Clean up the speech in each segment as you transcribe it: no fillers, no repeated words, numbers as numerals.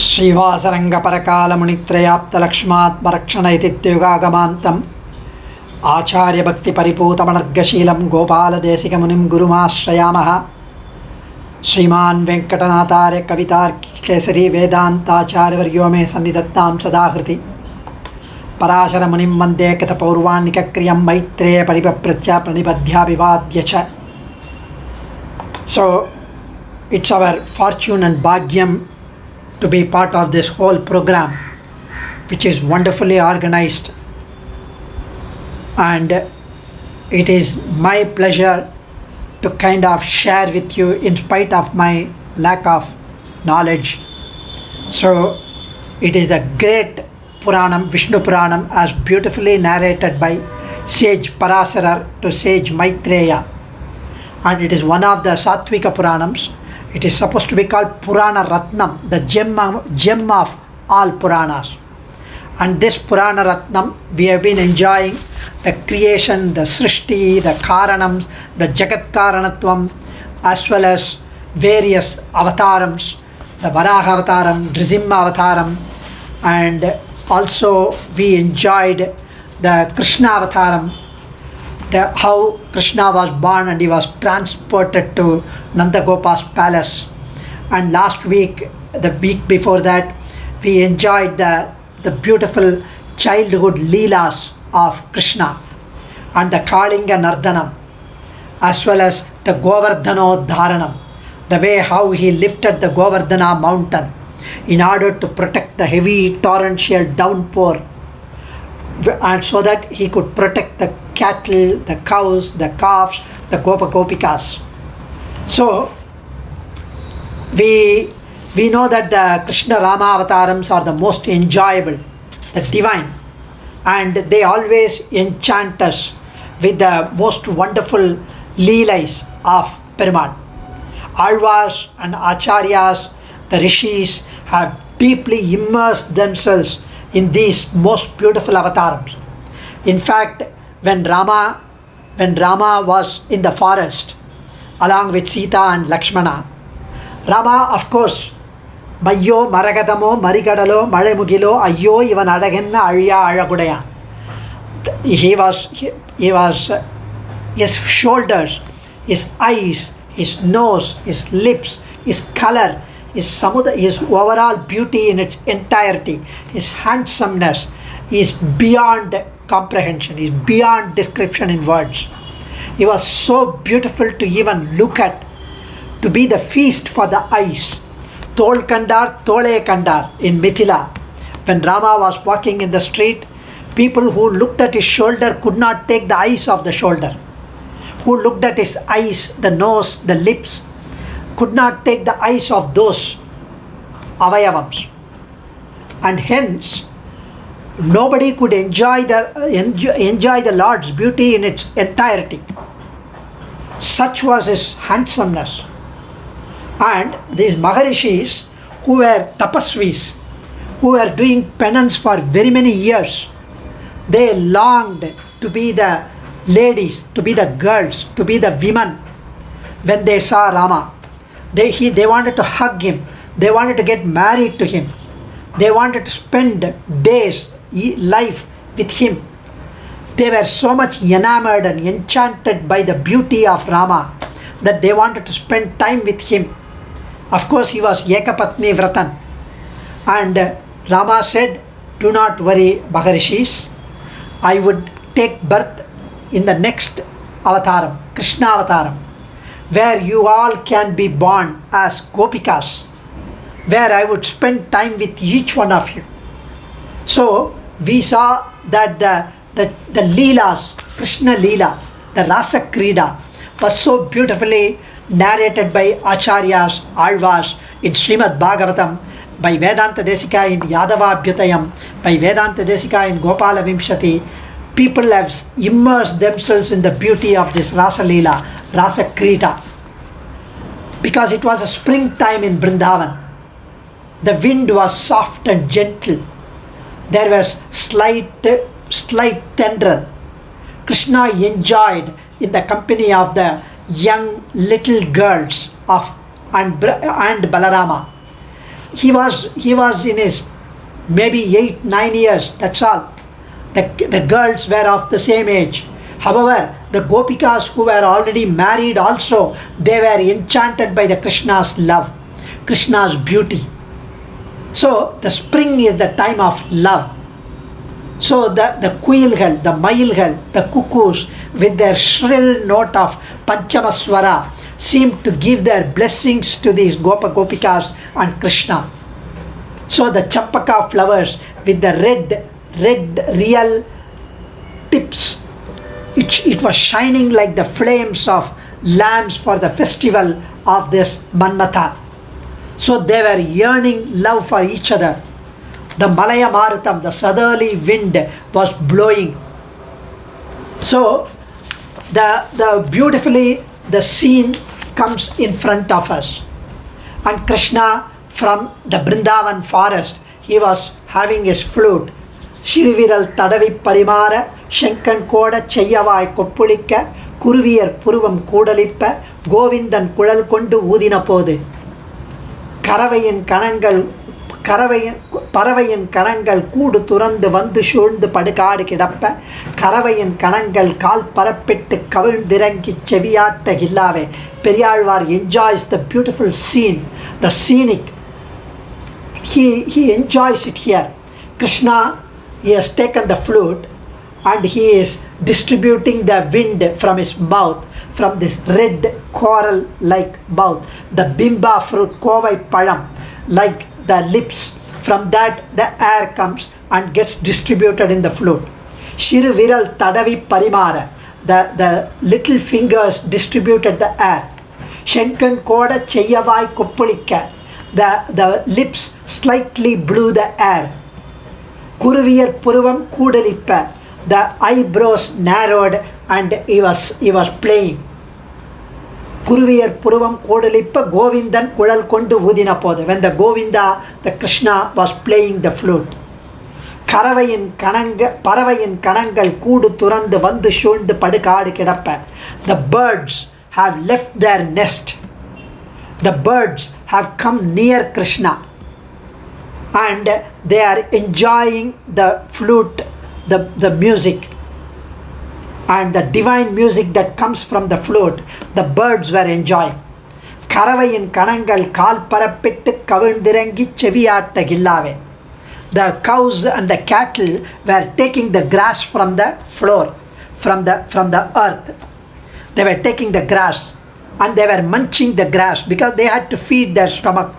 श्रीवासरङ्गपरकालमुनित्रयाप्तलक्ष्मात्मरक्षणैतित्युगागमान्तम् आचार्यभक्तिपरिपूतमनर्गशीलं गोपालदेशिकमुनिं गुरुमाश्रयामः। श्रीमान् वेङ्कटनाथार्य कवितार्किकेसरी वेदान्ताचार्यवर्यो मे सन्निधत्तां सदाहृति। पराशरमुनिं वन्दे कथपौर्वाणिकक्रियं मैत्रेय परिपप्रच्छ प्रणिपद्याभिवाद्य च। So it's our fortune and bhagyam to be part of this whole program, which is wonderfully organized, and it is my pleasure to kind of share with you in spite of my lack of knowledge. So it is a great Puranam, Vishnu Puranam, as beautifully narrated by sage Parasarar to sage Maitreya, and it is one of the Satvika Puranams. It is supposed to be called Purana Ratnam, the gem of all Puranas. And this Purana Ratnam, we have been enjoying the creation, the Srishti, the Karanams, the Jagat Karanatvam, as well as various avatarams, the Varaha Avataram, Nrisimha Avataram, and also we enjoyed the Krishna Avataram, how Krishna was born and he was transported to Nanda Gopa's palace. And last week, the week before that, we enjoyed the beautiful childhood Leelas of Krishna and the Kalinga Nardanam, as well as the Govardhano Dharanam, the way how he lifted the Govardhana mountain in order to protect the heavy torrential downpour, and so that he could protect the cattle, the cows, the calves, the Gopikas. So we know that the Krishna Rama avatarams are the most enjoyable, the divine, and they always enchant us with the most wonderful leelais of Perumal. Alvas and Acharyas, the Rishis, have deeply immersed themselves in these most beautiful avatars. In fact, when Rama was in the forest along with Sita and Lakshmana, Rama, of course, Mayyo Maragadamo Marigadalo Maremugilo Ayyo Ivan Adagenna Arya Aragudaya. His shoulders, his eyes, his nose, his lips, his color, his overall beauty in its entirety, his handsomeness is beyond comprehension, is beyond description in words. He was so beautiful to even look at, to be the feast for the eyes. Tol Kandar, Tole Kandar in Mithila. When Rama was walking in the street, people who looked at his shoulder could not take the eyes off the shoulder. Who looked at his eyes, the nose, the lips, could not take the eyes of those avayavams. And hence, nobody could enjoy the Lord's beauty in its entirety. Such was his handsomeness. And these Maharishis, who were tapasvis, who were doing penance for very many years, they longed to be the ladies, to be the girls, to be the women when they saw Rama. They wanted to hug him. They wanted to get married to him. They wanted to spend days, life with him. They were so much enamored and enchanted by the beauty of Rama that they wanted to spend time with him. Of course, he was Ekapatni Vratan. And Rama said, "Do not worry, Maharishis. I would take birth in the next avataram, Krishna avataram, where you all can be born as Gopikas, where I would spend time with each one of you." So we saw that the Leelas, Krishna Leela, the Rasa Krida, was so beautifully narrated by Acharyas, Alvas in Srimad Bhagavatam, by Vedanta Desika in Yadava Abhyutayam, by Vedanta Desika in Gopala Vimshati. People have immersed themselves in the beauty of this Rasa Leela, Rasa Krida, because it was a springtime in Vrindavan. The wind was soft and gentle. There was slight tendril. Krishna enjoyed in the company of the young little girls and Balarama. he was in his maybe 8-9 years, that's all. The girls were of the same age. However, the Gopikas who were already married also, they were enchanted by the Krishna's love, Krishna's beauty. So the spring is the time of love. So the quailகள், the மயில்கள், the cuckoos with their shrill note of Panchamaswara seem to give their blessings to these Gopikas and Krishna. So the champaka flowers with the red real tips, it was shining like the flames of lamps for the festival of this Manmatha. So they were yearning love for each other. The Malaya Marutam, the southerly wind was blowing. So the scene comes in front of us. And Krishna from the Brindavan forest, he was having his flute. Shiriviral Tadavi Parimara, Shankan Koda Chayavai Kopulika, Kuruviyar Puruvam Kodalippa, Govindan Kudal Kondu Udina Pode. பறவையின் கணங்கள் கூடு துறந்து வந்து சூழ்ந்து படுகாடு கிடப்ப கறவையின் கணங்கள் கால் பரப்பிட்டு கவிழ்ந்திறங்கி செவியாட்ட இல்லாவே. Periyazhwar enjoys the beautiful scene, the scenic. He enjoys it here. Krishna, he has taken the flute and he is distributing the wind from his mouth, from this red coral like mouth, the bimba fruit, kovai palam, like the lips. From that the air comes and gets distributed in the flute. Shiru viral tadavi parimara, the little fingers distributed the air. Shankan koda cheyavai koppulika, the lips slightly blew the air. Kuruviyar puruvam kudalippa, the eyebrows narrowed and he was playing. Kuruviyar Puruvam Kodalippa Govindan Kudal Kondu Udina Pode. When the Govinda, the Krishna was playing the flute. Paravayin Kanangal Kudu Turandu Vandu Shundu Padikadi Kedappa. The birds have left their nest. The birds have come near Krishna and they are enjoying the flute, the music. And the divine music that comes from the flute, the birds were enjoying. Karavayin Kanangal Kal Parapittu Kavindirangi Cheviyatta Gillave. The cows and the cattle were taking the grass from the floor, from the earth. They were taking the grass and they were munching the grass because they had to feed their stomach.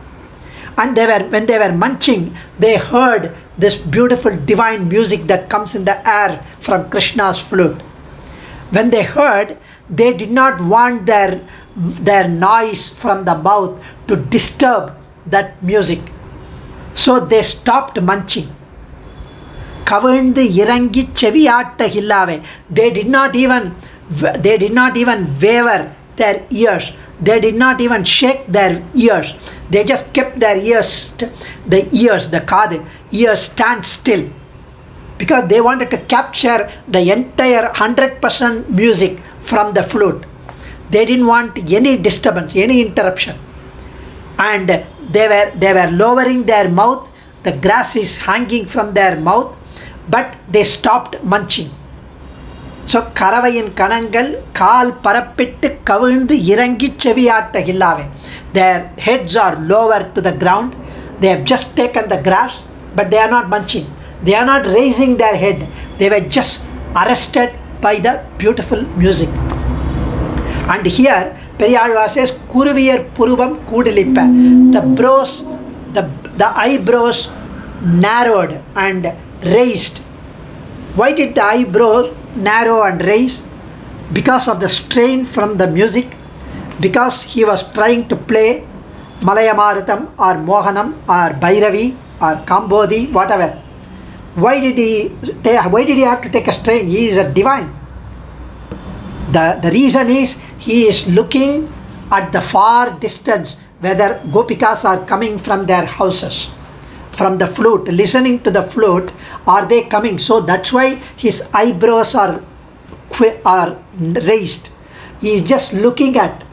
And when they were munching, they heard this beautiful divine music that comes in the air from Krishna's flute. When they heard, they did not want their noise from the mouth to disturb that music. So they stopped munching. Kavandu irangi cheviyatta hillave. They did not even waver their ears. They did not even shake their ears. They just kept their ears stand still. Because they wanted to capture the entire 100% music from the flute. They didn't want any disturbance, any interruption. And they were lowering their mouth. The grass is hanging from their mouth, but they stopped munching. So Karavayin Kanangal Kal Parapittu Kavindu Irangi Cheviyatta Hillave. Their heads are lower to the ground. They have just taken the grass, but they are not munching. They are not raising their head. They were just arrested by the beautiful music. And here Periyalvar says Kuruviyar Puruvam Kudalippa. The eyebrows narrowed and raised. Why did the eyebrows narrow and raise? Because of the strain from the music. Because he was trying to play Malayamaratham or Mohanam or Bhairavi or Kambodhi, whatever. Why did he have to take a strain? He is a divine. The reason is he is looking at the far distance whether Gopikas are coming from their houses, from the flute, listening to the flute. Are they coming? So that's why his eyebrows are raised. He is just looking at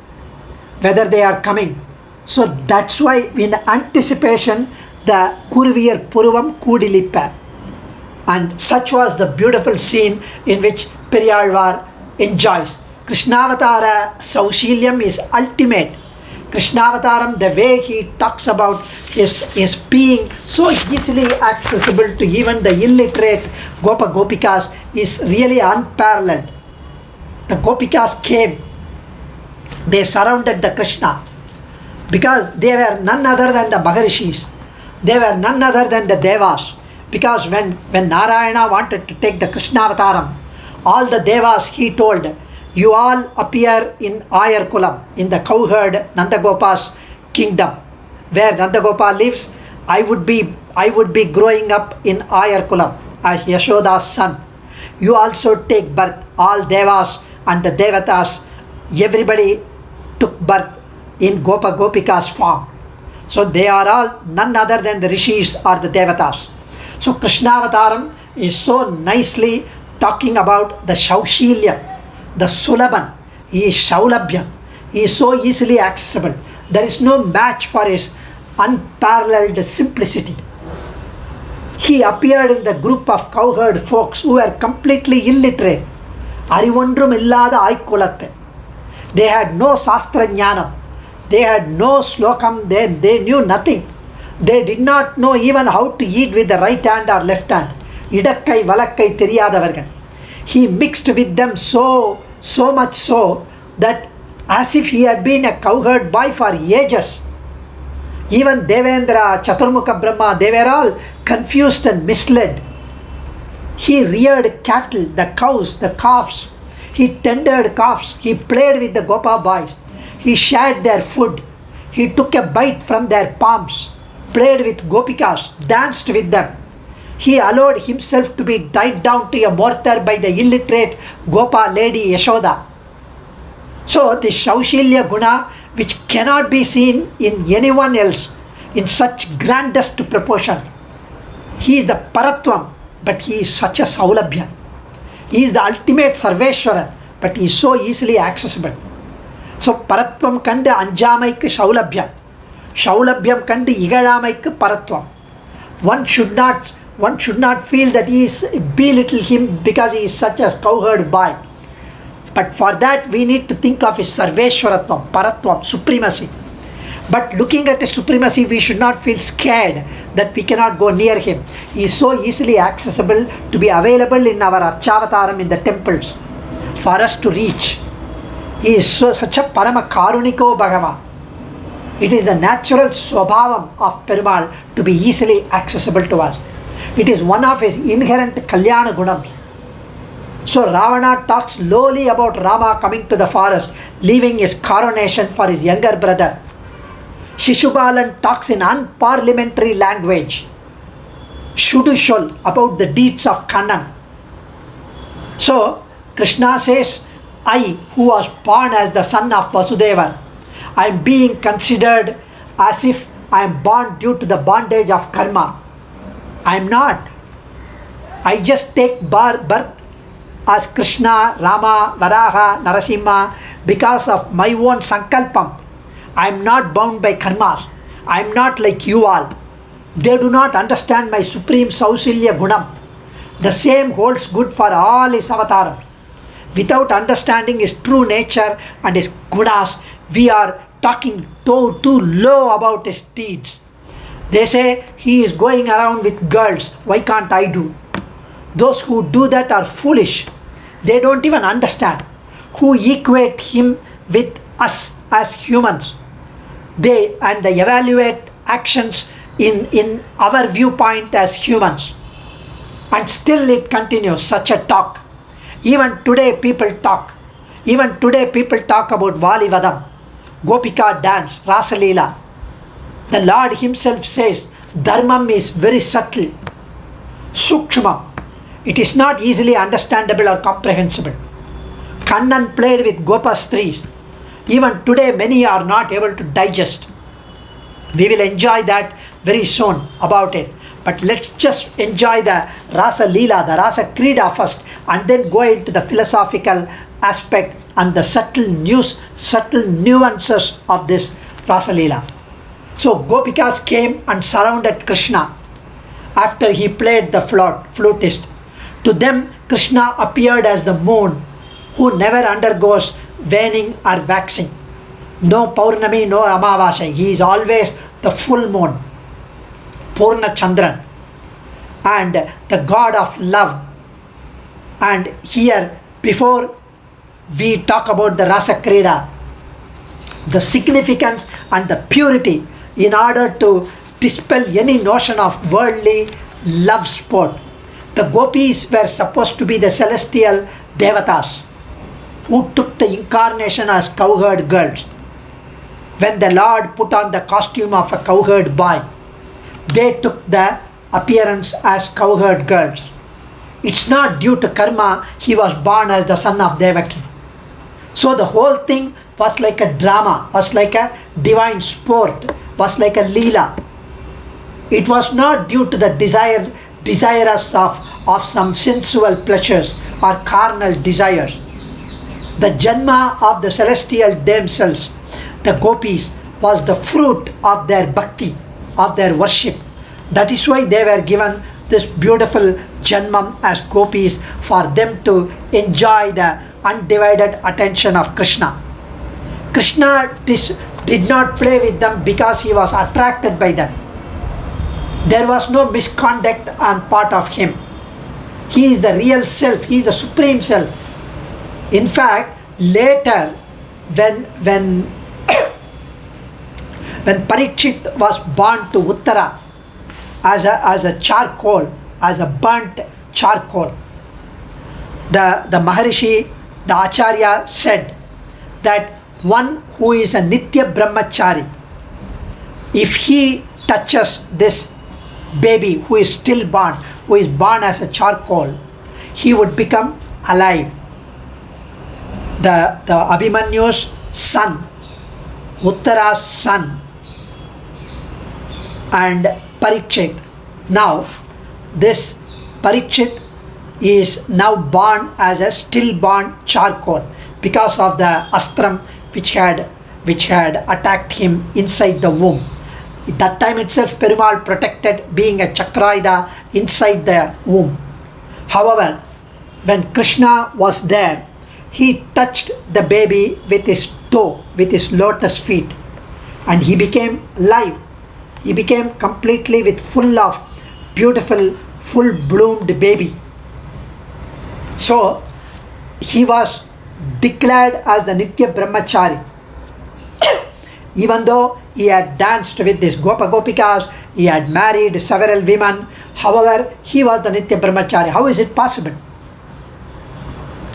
whether they are coming. So that's why in anticipation the Kuruviyar Puruvam Kudilippa. And such was the beautiful scene in which Periyalvar enjoys. Krishnavatara Saushilyam is ultimate. Krishnavataram, the way he talks about his being so easily accessible to even the illiterate Gopikas is really unparalleled. The Gopikas came, they surrounded the Krishna because they were none other than the Maharishis. They were none other than the Devas. Because when Narayana wanted to take the Krishnavataram, all the Devas he told, you all appear in Ayar Kulam, in the cowherd Nandagopa's kingdom. Where Nandagopa lives, I would be growing up in Ayar Kulam as Yashoda's son. You also take birth, all Devas and the Devatas, everybody took birth in Gopika's form. So they are all none other than the Rishis or the Devatas. So Krishnavataram is so nicely talking about the Shaushilyam, the Sulabhan. He is Shaulabhyam. He is so easily accessible. There is no match for his unparalleled simplicity. He appeared in the group of cowherd folks who were completely illiterate. Arivondrum illada Aikulatte. They had no Sastra Jnanam. They had no Slokam. They knew nothing. They did not know even how to eat with the right hand or left hand. Idakkai valakkai theriyadavargal. He mixed with them so much so that as if he had been a cowherd boy for ages. Even Devendra, Chaturmukha Brahma, they were all confused and misled. He reared cattle, the cows, the calves. He tended calves. He played with the Gopa boys. He shared their food. He took a bite from their palms, played with Gopikas, danced with them. He allowed himself to be tied down to a mortar by the illiterate Gopa lady Yashoda. So the Shaushilya Guna, which cannot be seen in anyone else in such grandest proportion. He is the Paratvam, but he is such a Saulabhya. He is the ultimate Sarveshwaran, but he is so easily accessible. So Paratvam Kanda Anjamaik Shaulabhya. Shaulabhyam Kandi Igalamaik Paratvam. One should not feel that he is belittle him because he is such a cowherd boy. But for that we need to think of his Sarveshwaratvam, Paratvam, supremacy. But looking at his supremacy, we should not feel scared that we cannot go near him. He is so easily accessible to be available in our Archavataram in the temples for us to reach. He is such a Parama Karuniko Bhagavan. It is the natural swabhavam of Perumal to be easily accessible to us. It is one of his inherent Kalyana Gunams. So Ravana talks lowly about Rama coming to the forest, leaving his coronation for his younger brother. Shishubalan talks in unparliamentary language, Shudushol, about the deeds of Kannan. So Krishna says, I, who was born as the son of Vasudeva, I am being considered as if I am born due to the bondage of karma. I am not. I just take birth as Krishna, Rama, Varaha, Narasimha because of my own sankalpam. I am not bound by karma. I am not like you all. They do not understand my supreme Sausilya Gunam. The same holds good for all his avatars. Without understanding his true nature and his gunas, we are talking too low about his deeds. They say he is going around with girls. Why can't I do? Those who do that are foolish. They don't even understand. Who equate him with us as humans. They evaluate actions in our viewpoint as humans. And still it continues, such a talk. Even today people talk. Even today people talk about Vali Vadam, Gopika dance, Rasa Leela. The Lord himself says, Dharmam is very subtle, Sukshmam. It is not easily understandable or comprehensible. Kannan played with Gopa Stris. Even today many are not able to digest. We will enjoy that very soon about it. But let's just enjoy the Rasa Leela, the Rasa Krida first, and then go into the philosophical aspect and the subtle nuances of this Rasa Leela. So Gopikas came and surrounded Krishna after he played the flutist. To them, Krishna appeared as the moon who never undergoes waning or waxing. No Paurnami, no Amavasya. He is always the full moon, Purna Chandran, and the god of love. And here, before we talk about the Rasa Krida, the significance and the purity, in order to dispel any notion of worldly love sport, the gopis were supposed to be the celestial devatas who took the incarnation as cowherd girls. When the Lord put on the costume of a cowherd boy, they took the appearance as cowherd girls. It's not due to karma he was born as the son of Devaki. So the whole thing was like a drama, was like a divine sport, was like a leela. It was not due to the desirous of some sensual pleasures or carnal desires. The Janma of the celestial damsels, the gopis, was the fruit of their bhakti, of their worship. That is why they were given this beautiful Janmam as gopis, for them to enjoy the undivided attention of Krishna. Krishna did not play with them because he was attracted by them. There was no misconduct on part of him. He is the real self, he is the supreme self. In fact, later when Parikshit was born to Uttara as a charcoal, as a burnt charcoal, the Maharishi, the Acharya said that one who is a Nitya Brahmachari, if he touches this baby who is stillborn, who is born as a charcoal, he would become alive. The Abhimanyu's son, Uttara's son, and Parikshit. Now, this Parikshit is now born as a stillborn charcoal because of the astram which had attacked him inside the womb. At that time itself, Perumal protected, being a Chakraida inside the womb. However, when Krishna was there, he touched the baby with his toe, with his lotus feet, and he became alive. He became completely with full of beautiful, full bloomed baby. So he was declared as the Nitya Brahmachari. Even though he had danced with these Gopikas, he had married several women, however, he was the Nitya Brahmachari. How is it possible?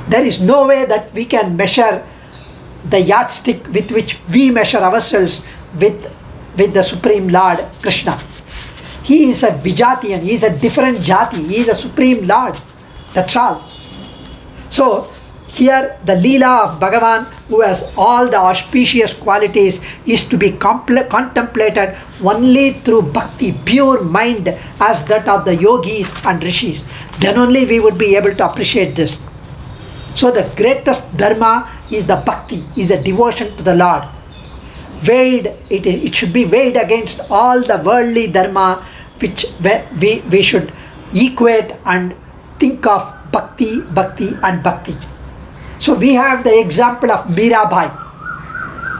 There is no way that we can measure the yardstick with which we measure ourselves with the Supreme Lord Krishna. He is a Vijatiyan, he is a different jati, he is a Supreme Lord. That's all. So here the Leela of Bhagavan, who has all the auspicious qualities, is to be contemplated only through bhakti, pure mind as that of the yogis and rishis. Then only we would be able to appreciate this. So the greatest dharma is the bhakti, is the devotion to the Lord. It should be weighed against all the worldly dharma which we should equate and think of bhakti, bhakti and bhakti. So we have the example of Mirabai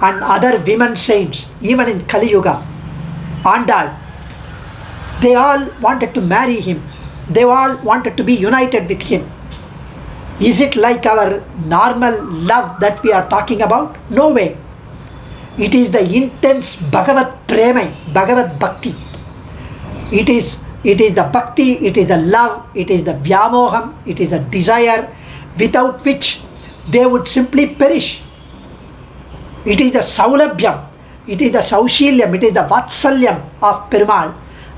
and other women saints, even in Kali Yuga. Andal, they all wanted to marry him. They all wanted to be united with him. Is it like our normal love that we are talking about? No way. It is the intense Bhagavat Prema, Bhagavat Bhakti. It is the Bhakti, it is the love, it is the Vyamoham, it is the desire, without which they would simply perish. It is the Saulabhyam, it is the Saushilyam, it is the Vatsalyam of Perumal,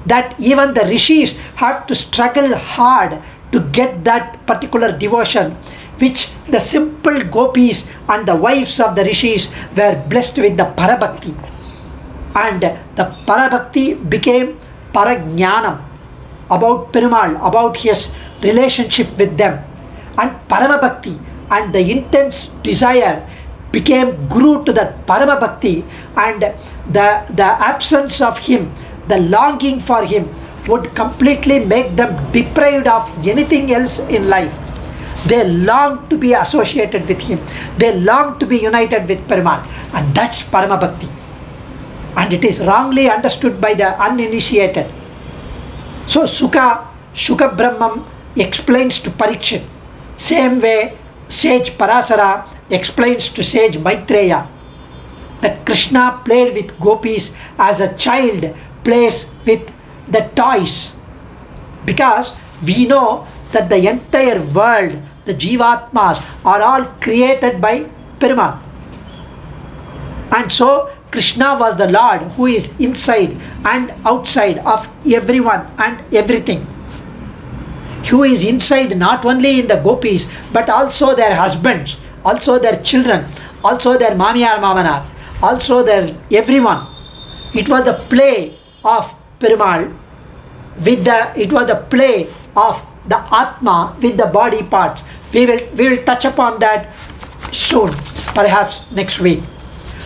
that even the rishis have to struggle hard to get that particular devotion, which the simple gopis and the wives of the rishis were blessed with the Parabhakti. And the Parabhakti became Parajnanam about Perumal, about his relationship with them. And Paramabhakti and the intense desire grew to that Parama Bhakti, and the absence of him, the longing for him, would completely make them deprived of anything else in life. They long to be associated with him. They long to be united with Perumal. And that's Parama Bhakti. And it is wrongly understood by the uninitiated. So Shuka Brahmam explains to Parikshit. Same way sage Parasara explains to sage Maitreya that Krishna played with gopis as a child plays with the toys. Because we know that the entire world, the Jivatmas, are all created by Perumal. And so Krishna was the Lord who is inside and outside of everyone and everything. Who is inside not only in the gopis, but also their husbands, also their children, also their mamiyar mamanar, also their everyone. It was the play of Perumal it was the play of the Atma with the body parts. We will touch upon that soon, perhaps next week.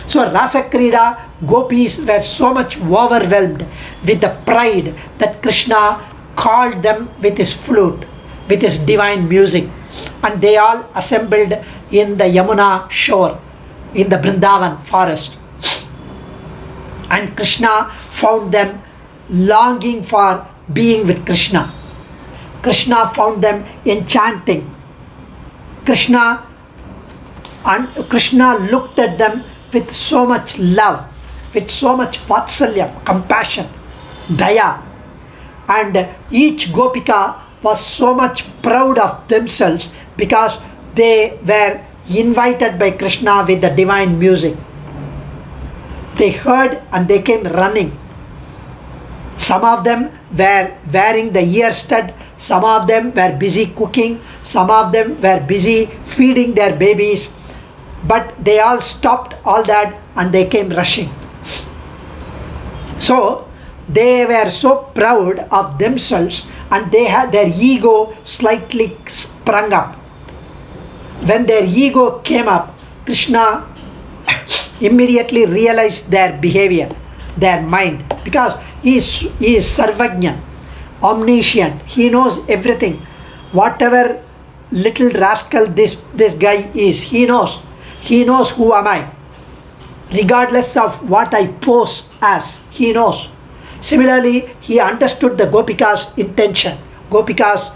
So Rasa Krida, gopis were so much overwhelmed with the pride that Krishna called them with his flute, with his divine music, and they all assembled in the Yamuna shore, in the Vrindavan forest. And Krishna found them longing for being with Krishna. Krishna found them enchanting. Krishna looked at them with so much love, with so much vatsalya, compassion, daya. And each gopika was so much proud of themselves because they were invited by Krishna with the divine music. They heard and they came running. Some of them were wearing the ear stud, some of them were busy cooking, some of them were busy feeding their babies, but they all stopped all that and they came rushing. So they were so proud of themselves and they had their ego slightly sprung up. When their ego came up, Krishna immediately realized their behavior, their mind, because he is Sarvajna, omniscient. He knows everything. Whatever little rascal this guy is, he knows. He knows who am I. Regardless of what I pose as, he knows. Similarly, he understood the Gopika's intention. Gopika's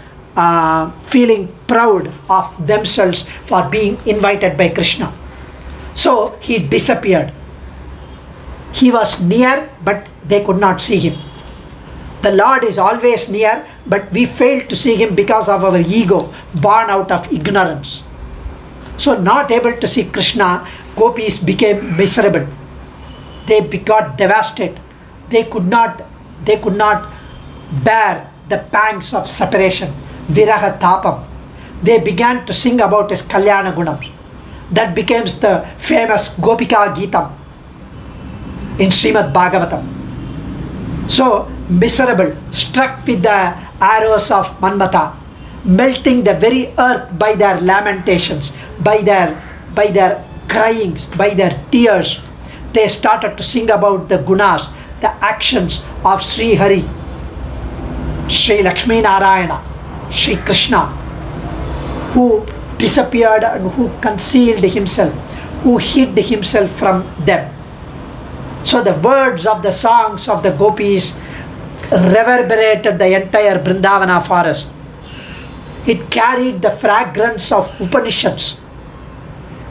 feeling proud of themselves for being invited by Krishna. So he disappeared. He was near, but they could not see him. The Lord is always near, but we failed to see him because of our ego, born out of ignorance. So not able to see Krishna, gopis became miserable. They got devastated. They could not bear the pangs of separation, viraha tapam. They began to sing about his Kalyana Gunams. That became the famous Gopika Geetam in Srimad Bhagavatam. So miserable, struck with the arrows of Manmata, melting the very earth by their lamentations, by their cryings, by their tears. They started to sing about the gunas, the actions of Sri Hari, Sri Lakshmi Narayana, Sri Krishna, who disappeared and who concealed himself, who hid himself from them. So the words of the songs of the gopis reverberated the entire Vrindavana forest. It carried the fragrance of Upanishads.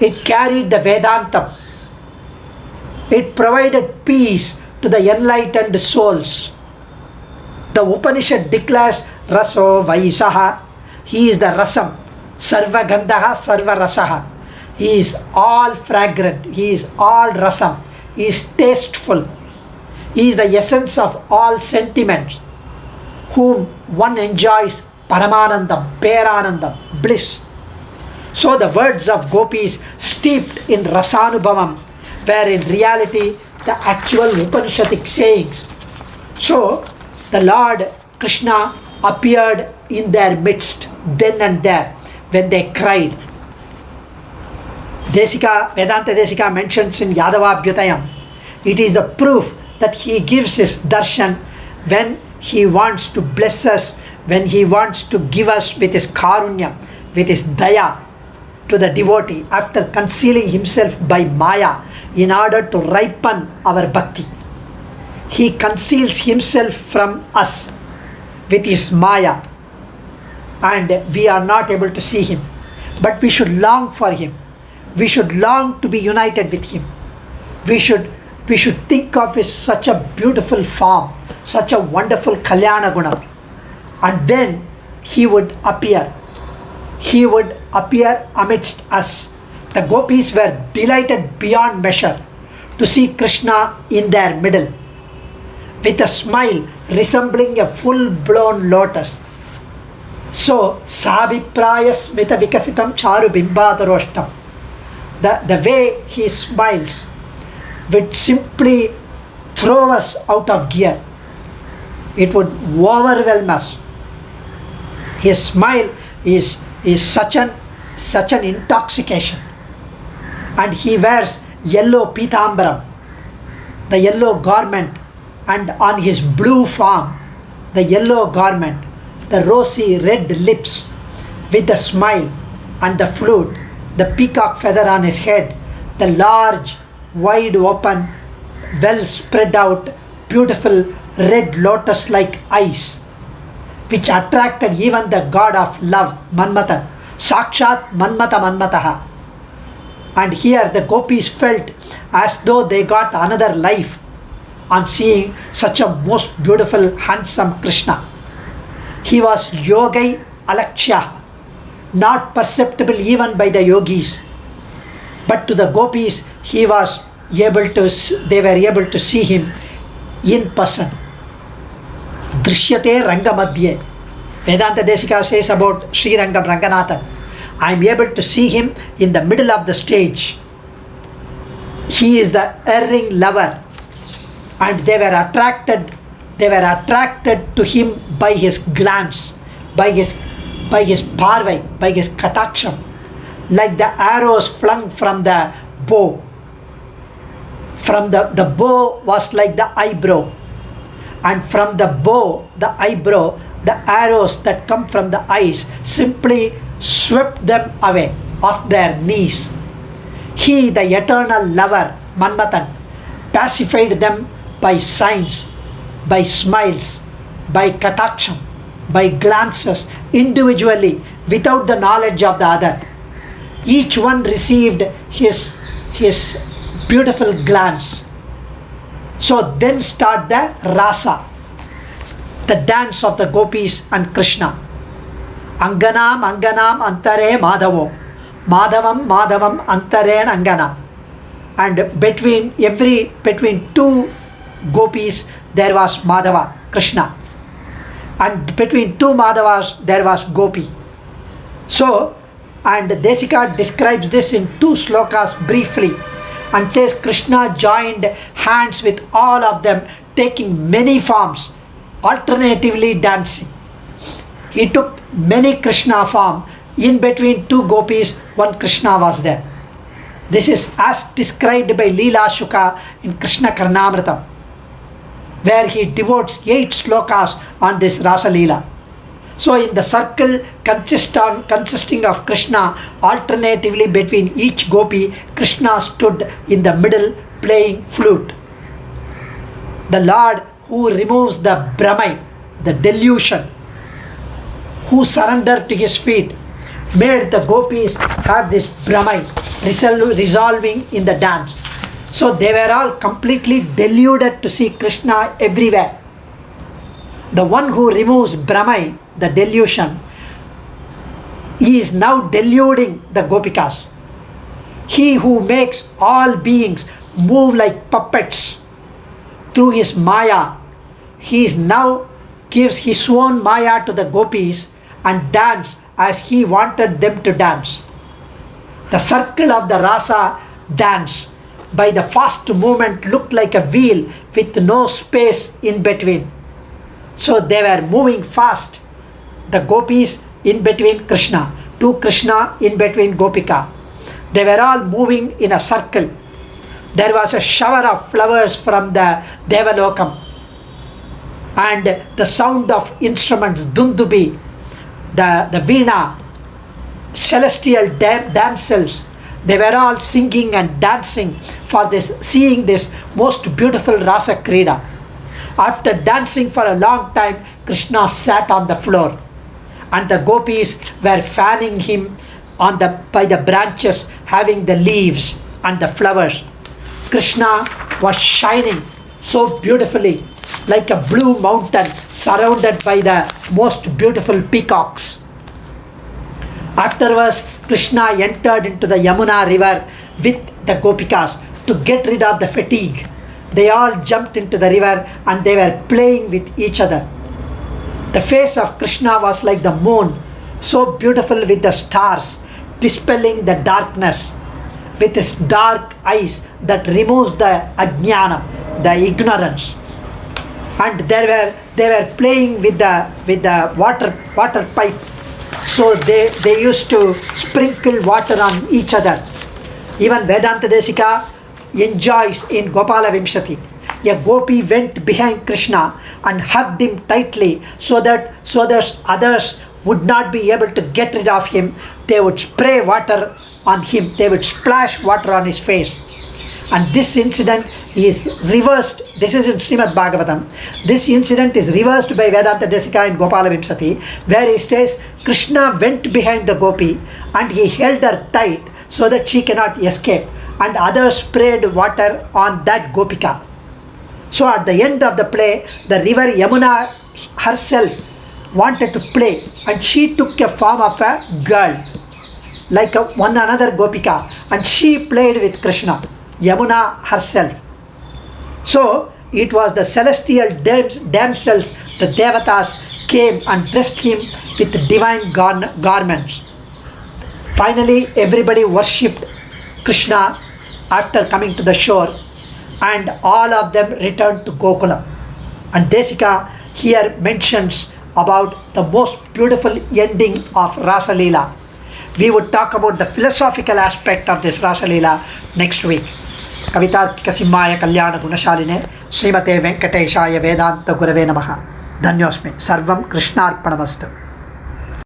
It carried the Vedantam. It provided peace to the enlightened souls. The Upanishad declares Raso Vaisaha. He is the Rasam. Sarva Gandhaha Sarva Rasaha. He is all fragrant. He is all Rasam. He is tasteful. He is the essence of all sentiments, whom one enjoys Paramanandam, Peranandam, bliss. So the words of gopis steeped in Rasanubhavam were in reality the actual Upanishadic sayings. So the Lord Krishna appeared in their midst then and there when they cried. Vedanta Desika mentions in Yadavabhyutayam, it is the proof that he gives his darshan when he wants to bless us, when he wants to give us with his karunya, with his daya to the devotee, after concealing himself by maya in order to ripen our bhakti. He conceals himself from us with his maya, and we are not able to see him. But we should long for him. We should long to be united with him. We should think of his such a beautiful form, such a wonderful Kalyana Guna. And then he would appear. He would appear amidst us. The gopis were delighted beyond measure to see Krishna in their middle, with a smile resembling a full-blown lotus. So, Sabipraya Smita Vikasitam Charu Bimbadaroshtam. The way he smiles would simply throw us out of gear. It would overwhelm us. His smile is such an intoxication. And he wears yellow pitambaram, the yellow garment, and on his blue form, the yellow garment, the rosy red lips, with the smile and the flute, the peacock feather on his head, the large, wide open, well spread out, beautiful red lotus-like eyes, which attracted even the god of love, Manmatan, Sakshat Manmataha. And here the gopis felt as though they got another life on seeing such a most beautiful, handsome Krishna. He was yogai alakshya, not perceptible even by the yogis, but to the gopis they were able to see him in person. Drishyate Rangamadhye. Vedanta Desika says about Sri Rangam Ranganathan, I am able to see him in the middle of the stage. He is the erring lover, and they were attracted to him by his glance, by his parvai, by his kataksham, like the arrows flung from the bow. From the bow was like the eyebrow, and from the bow, the eyebrow, the arrows that come from the eyes simply swept them away off their knees. He, the eternal lover, Manmatan, pacified them by signs, by smiles, by kataksham, by glances, individually, without the knowledge of the other. Each one received his beautiful glance. So then start the rasa, the dance of the gopis and Krishna. Anganam antare madhavo, madhavam antare angana. And between two gopis there was Madhava, Krishna, and between two Madhavas there was Gopi. So, and Desika describes this in 2 slokas briefly, and says Krishna joined hands with all of them, taking many forms, alternatively dancing. He took many Krishna form. In between 2 gopis, one Krishna was there. This is as described by Leela Shuka in Krishna Karnamritam, where he devotes 8 slokas on this Rasa Leela. So in the circle consisting of Krishna, alternatively between each gopi, Krishna stood in the middle playing flute. The Lord who removes the Brahmai, the delusion, who surrendered to his feet, made the gopis have this Brahmai resolving in the dance. So they were all completely deluded to see Krishna everywhere. The one who removes Brahmai, the delusion, he is now deluding the gopikas. He who makes all beings move like puppets through his maya, he is now gives his own maya to the gopis and dance as he wanted them to dance. The circle of the rasa dance by the fast movement looked like a wheel with no space in between. So they were moving fast, the gopis in between Krishna, to Krishna in between Gopika. They were all moving in a circle. There was a shower of flowers from the Devalokam, and the sound of instruments, dundubi, the veena, celestial damsels, they were all singing and dancing for this, seeing this most beautiful Rasa Krida. After dancing for a long time, Krishna sat on the floor, and the gopis were fanning him by the branches having the leaves and the flowers. Krishna was shining so beautifully like a blue mountain surrounded by the most beautiful peacocks. Afterwards, Krishna entered into the Yamuna river with the Gopikas to get rid of the fatigue. They all jumped into the river and they were playing with each other. The face of Krishna was like the moon, so beautiful with the stars, dispelling the darkness with his dark eyes that removes the ajnana, the ignorance. And they were playing with the water pipe. So they used to sprinkle water on each other. Even Vedanta Desika enjoys in Gopala Vimshati. A gopi went behind Krishna and hugged him tightly so that others would not be able to get rid of him. They would spray water on him. They would splash water on his face. And this incident is reversed. This is in Srimad Bhagavatam. This incident is reversed by Vedanta Desika in Gopala Vimsati, where he says Krishna went behind the gopi and he held her tight so that she cannot escape, and others sprayed water on that gopika. So at the end of the play, the river Yamuna herself wanted to play, and she took a form of a girl, like one another gopika, and she played with Krishna, Yamuna herself. So it was the celestial damsels, the devatas, came and dressed him with divine garments. Finally, everybody worshipped Krishna after coming to the shore, and all of them returned to Gokulam. And Desika here mentions about the most beautiful ending of Rasa Leela. We would talk about the philosophical aspect of this Rasa Leela next week. Kavitarkika Simhaya Kalyana Gunashaline Srimate Venkateshaya Vedanta Gurave Namaha. Dhanyosmi. Sarvam Krishnarpanamastu.